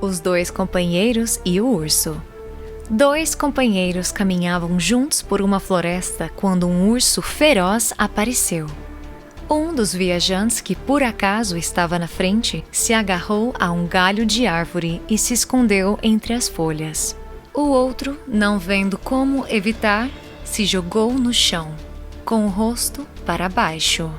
Os dois companheiros e o urso. Dois companheiros caminhavam juntos por uma floresta quando um urso feroz apareceu. Um dos viajantes, que por acaso estava na frente, se agarrou a um galho de árvore e se escondeu entre as folhas. O outro, não vendo como evitar, se jogou no chão, com o rosto para baixo.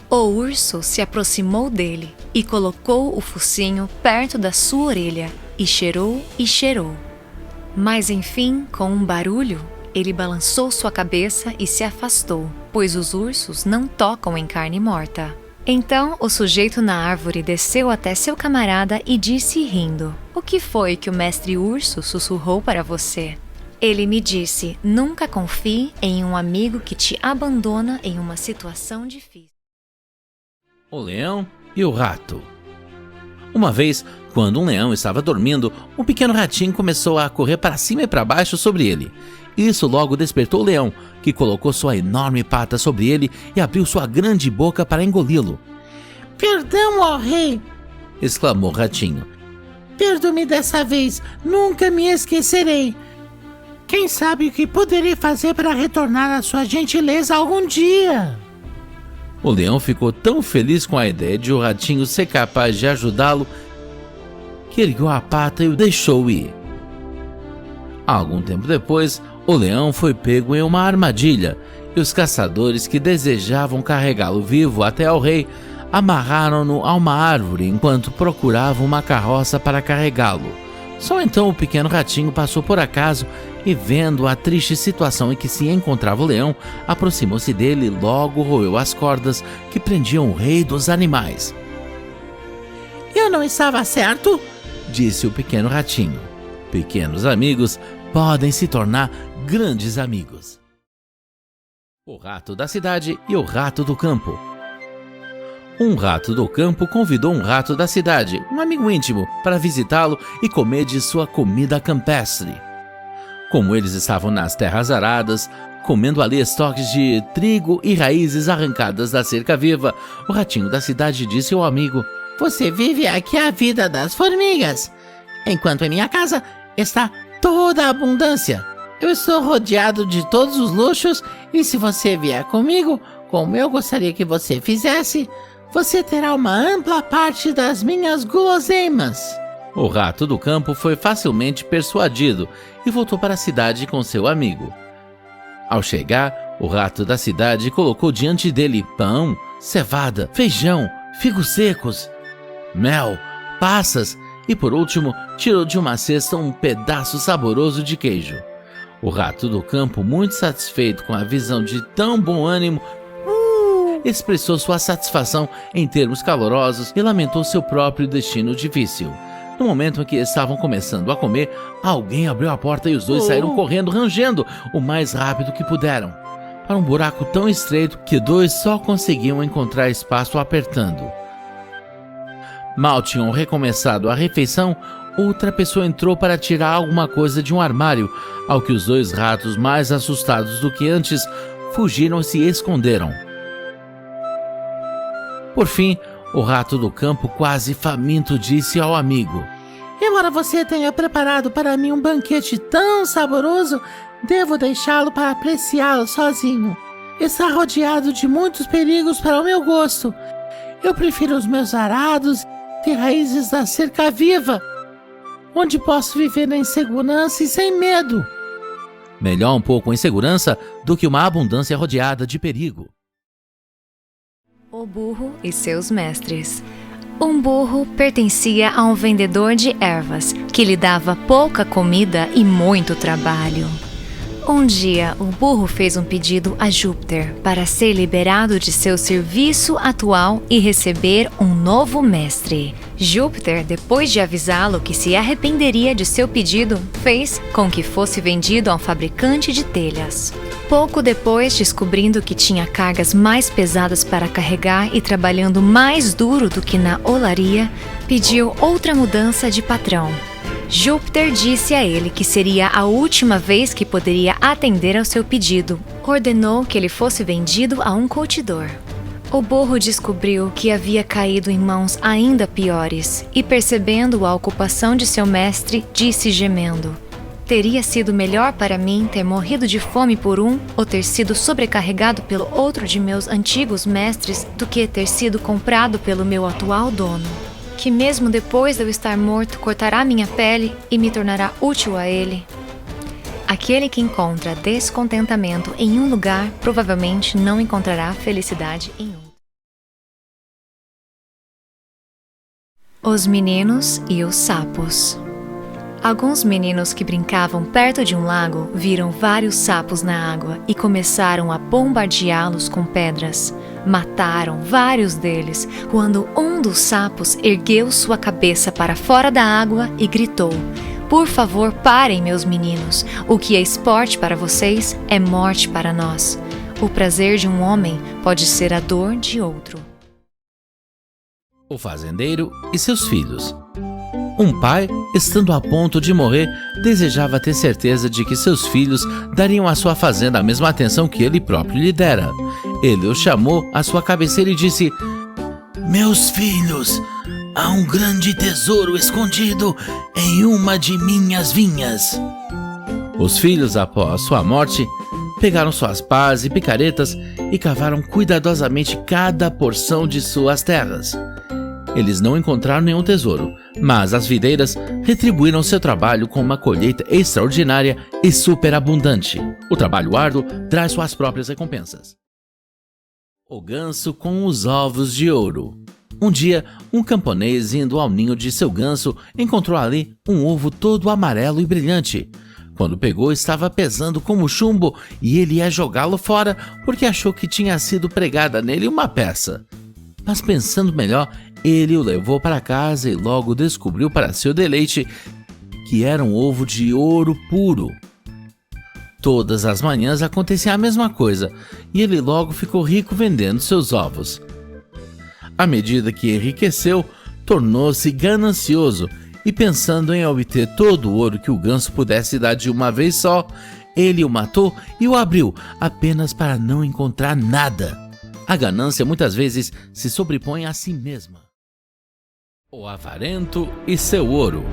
O urso se aproximou dele e colocou o focinho perto da sua orelha e cheirou e cheirou. Mas enfim, com um barulho, ele balançou sua cabeça e se afastou, pois os ursos não tocam em carne morta. Então o sujeito na árvore desceu até seu camarada e disse rindo: "O que foi que o mestre urso sussurrou para você?" Ele me disse: "Nunca confie em um amigo que te abandona em uma situação difícil." O leão e o rato. Uma vez, quando um leão estava dormindo, um pequeno ratinho começou a correr para cima e para baixo sobre ele. Isso logo despertou o leão, que colocou sua enorme pata sobre ele e abriu sua grande boca para engoli-lo. "Perdão, ó rei!" exclamou o ratinho. "Perdoe-me dessa vez, nunca me esquecerei. Quem sabe o que poderei fazer para retornar a sua gentileza algum dia?" O leão ficou tão feliz com a ideia de o ratinho ser capaz de ajudá-lo que ergueu a pata e o deixou ir. Algum tempo depois, o leão foi pego em uma armadilha e os caçadores que desejavam carregá-lo vivo até ao rei amarraram-no a uma árvore enquanto procuravam uma carroça para carregá-lo. Só então o pequeno ratinho passou por acaso e, vendo a triste situação em que se encontrava o leão, aproximou-se dele e logo roeu as cordas que prendiam o rei dos animais. "Eu não estava certo?" disse o pequeno ratinho. Pequenos amigos podem se tornar grandes amigos. O rato da cidade e o rato do campo. Um rato do campo convidou um rato da cidade, um amigo íntimo, para visitá-lo e comer de sua comida campestre. Como eles estavam nas terras aradas, comendo ali estoques de trigo e raízes arrancadas da cerca viva, o ratinho da cidade disse ao amigo: "Você vive aqui a vida das formigas, enquanto em minha casa está toda a abundância. Eu estou rodeado de todos os luxos e se você vier comigo, como eu gostaria que você fizesse, você terá uma ampla parte das minhas guloseimas." O rato do campo foi facilmente persuadido e voltou para a cidade com seu amigo. Ao chegar, o rato da cidade colocou diante dele pão, cevada, feijão, figos secos, mel, passas e, por último, tirou de uma cesta um pedaço saboroso de queijo. O rato do campo, muito satisfeito com a visão de tão bom ânimo, expressou sua satisfação em termos calorosos e lamentou seu próprio destino difícil. No momento em que estavam começando a comer, alguém abriu a porta e os dois saíram correndo, rangendo o mais rápido que puderam, para um buraco tão estreito que dois só conseguiam encontrar espaço apertando. Mal tinham recomeçado a refeição, outra pessoa entrou para tirar alguma coisa de um armário, ao que os dois ratos, mais assustados do que antes, fugiram e se esconderam. Por fim, o rato do campo, quase faminto, disse ao amigo: "Embora você tenha preparado para mim um banquete tão saboroso, devo deixá-lo para apreciá-lo sozinho. Está rodeado de muitos perigos para o meu gosto. Eu prefiro os meus arados e raízes da cerca viva, onde posso viver em segurança e sem medo." Melhor um pouco em segurança do que uma abundância rodeada de perigo. O burro e seus mestres. Um burro pertencia a um vendedor de ervas, que lhe dava pouca comida e muito trabalho. Um dia, o burro fez um pedido a Júpiter para ser liberado de seu serviço atual e receber um novo mestre. Júpiter, depois de avisá-lo que se arrependeria de seu pedido, fez com que fosse vendido a um fabricante de telhas. Pouco depois, descobrindo que tinha cargas mais pesadas para carregar e trabalhando mais duro do que na olaria, pediu outra mudança de patrão. Júpiter disse a ele que seria a última vez que poderia atender ao seu pedido. Ordenou que ele fosse vendido a um curtidor. O burro descobriu que havia caído em mãos ainda piores e, percebendo a ocupação de seu mestre, disse gemendo: teria sido melhor para mim ter morrido de fome por um ou ter sido sobrecarregado pelo outro de meus antigos mestres do que ter sido comprado pelo meu atual dono, que mesmo depois de eu estar morto cortará minha pele e me tornará útil a ele. Aquele que encontra descontentamento em um lugar provavelmente não encontrará felicidade em outro. Os meninos e os sapos. Alguns meninos que brincavam perto de um lago viram vários sapos na água e começaram a bombardeá-los com pedras. Mataram vários deles quando um dos sapos ergueu sua cabeça para fora da água e gritou: por favor, parem, meus meninos. O que é esporte para vocês é morte para nós. O prazer de um homem pode ser a dor de outro. O fazendeiro e seus filhos. Um pai, estando a ponto de morrer, desejava ter certeza de que seus filhos dariam à sua fazenda a mesma atenção que ele próprio lhe dera. Ele os chamou à sua cabeceira e disse: meus filhos, há um grande tesouro escondido em uma de minhas vinhas. Os filhos, após sua morte, pegaram suas pás e picaretas e cavaram cuidadosamente cada porção de suas terras. Eles não encontraram nenhum tesouro, mas as videiras retribuíram seu trabalho com uma colheita extraordinária e superabundante. O trabalho árduo traz suas próprias recompensas. O ganso com os ovos de ouro. Um dia, um camponês indo ao ninho de seu ganso encontrou ali um ovo todo amarelo e brilhante. Quando pegou, estava pesando como chumbo e ele ia jogá-lo fora porque achou que tinha sido pregada nele uma peça. Mas pensando melhor, ele o levou para casa e logo descobriu para seu deleite que era um ovo de ouro puro. Todas as manhãs acontecia a mesma coisa e ele logo ficou rico vendendo seus ovos. À medida que enriqueceu, tornou-se ganancioso e, pensando em obter todo o ouro que o ganso pudesse dar de uma vez só, ele o matou e o abriu apenas para não encontrar nada. A ganância muitas vezes se sobrepõe a si mesma. O avarento e seu ouro.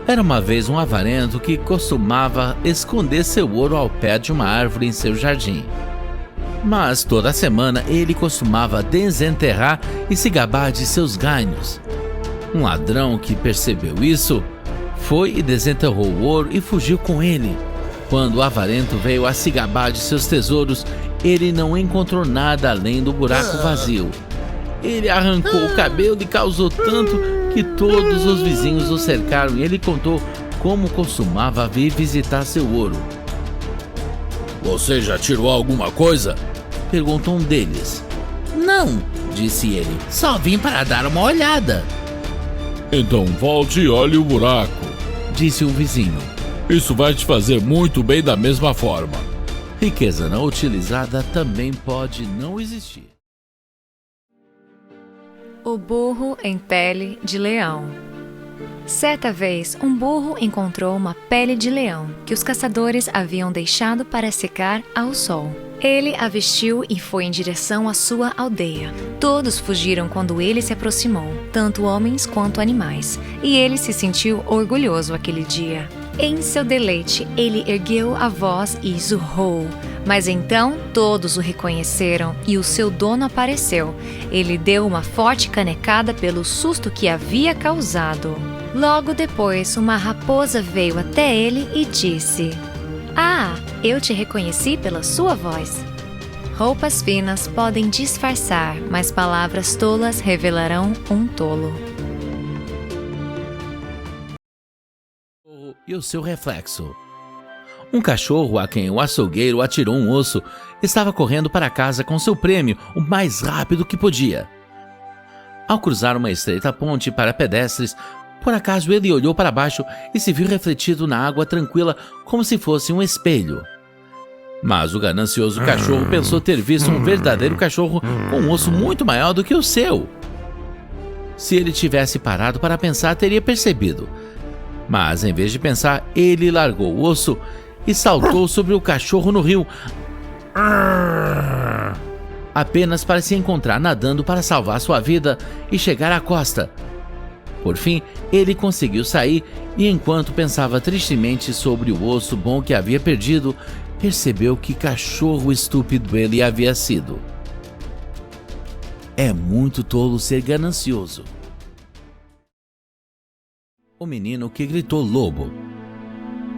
Era uma vez um avarento que costumava esconder seu ouro ao pé de uma árvore em seu jardim. Mas toda semana ele costumava desenterrar e se gabar de seus ganhos. Um ladrão que percebeu isso foi e desenterrou o ouro e fugiu com ele. Quando o avarento veio a se gabar de seus tesouros, ele não encontrou nada além do buraco vazio. Ele arrancou o cabelo e causou tanto que todos os vizinhos o cercaram e ele contou como costumava vir visitar seu ouro. Você já tirou alguma coisa? Perguntou um deles. Não, disse ele, só vim para dar uma olhada. Então volte e olhe o buraco, disse um vizinho. Isso vai te fazer muito bem da mesma forma. Riqueza não utilizada também pode não existir. O burro em pele de leão. Certa vez, um burro encontrou uma pele de leão que os caçadores haviam deixado para secar ao sol. Ele a vestiu e foi em direção à sua aldeia. Todos fugiram quando ele se aproximou, tanto homens quanto animais, e ele se sentiu orgulhoso aquele dia. Em seu deleite, ele ergueu a voz e zurrou. Mas então todos o reconheceram e o seu dono apareceu. Ele deu uma forte canecada pelo susto que havia causado. Logo depois, uma raposa veio até ele e disse: "Ah, eu te reconheci pela sua voz." Roupas finas podem disfarçar, mas palavras tolas revelarão um tolo. E o seu reflexo. Um cachorro a quem o açougueiro atirou um osso estava correndo para casa com seu prêmio o mais rápido que podia. Ao cruzar uma estreita ponte para pedestres, por acaso ele olhou para baixo e se viu refletido na água tranquila como se fosse um espelho. Mas o ganancioso cachorro pensou ter visto um verdadeiro cachorro com um osso muito maior do que o seu. Se ele tivesse parado para pensar, teria percebido. Mas, em vez de pensar, ele largou o osso e saltou sobre o cachorro no rio. apenas para se encontrar nadando para salvar sua vida e chegar à costa. Por fim, ele conseguiu sair e, enquanto pensava tristemente sobre o osso bom que havia perdido, percebeu que cachorro estúpido ele havia sido. É muito tolo ser ganancioso. O menino que gritou lobo.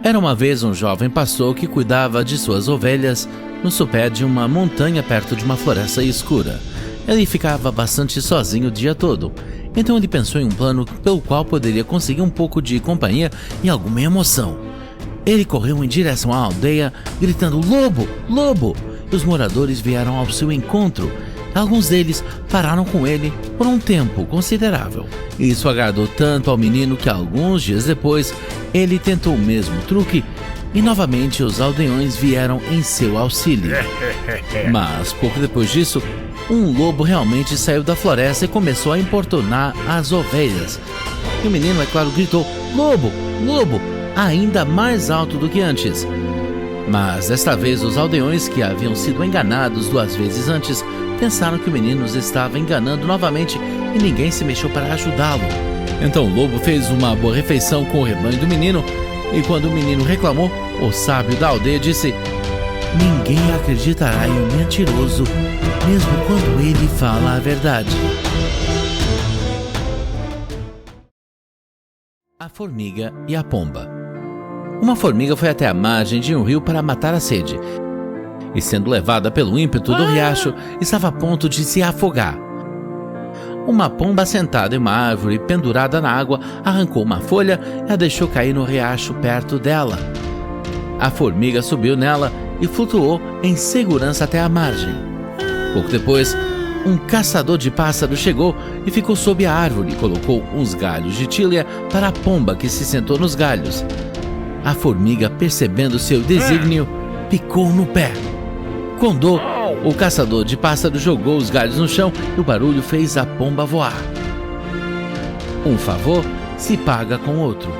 Era uma vez um jovem pastor que cuidava de suas ovelhas no sopé de uma montanha perto de uma floresta escura. Ele ficava bastante sozinho o dia todo, então ele pensou em um plano pelo qual poderia conseguir um pouco de companhia e alguma emoção. Ele correu em direção à aldeia, gritando "Lobo! Lobo!" e os moradores vieram ao seu encontro. Alguns deles pararam com ele por um tempo considerável. Isso agradou tanto ao menino que alguns dias depois ele tentou o mesmo truque e novamente os aldeões vieram em seu auxílio. Mas pouco depois disso, um lobo realmente saiu da floresta e começou a importunar as ovelhas. E o menino, é claro, gritou "Lobo! Lobo!" ainda mais alto do que antes. Mas desta vez os aldeões, que haviam sido enganados 2 vezes antes, pensaram que o menino os estava enganando novamente e ninguém se mexeu para ajudá-lo. Então o lobo fez uma boa refeição com o rebanho do menino e quando o menino reclamou, o sábio da aldeia disse: "Ninguém acreditará em um mentiroso, mesmo quando ele fala a verdade." A formiga e a pomba. Uma formiga foi até a margem de um rio para matar a sede. E sendo levada pelo ímpeto do riacho, estava a ponto de se afogar. Uma pomba sentada em uma árvore pendurada na água arrancou uma folha e a deixou cair no riacho perto dela. A formiga subiu nela e flutuou em segurança até a margem. Pouco depois, um caçador de pássaros chegou e ficou sob a árvore e colocou uns galhos de tilha para a pomba que se sentou nos galhos. A formiga, percebendo seu desígnio, picou no pé. Com dor, o caçador de pássaros jogou os galhos no chão e o barulho fez a pomba voar. Um favor se paga com outro.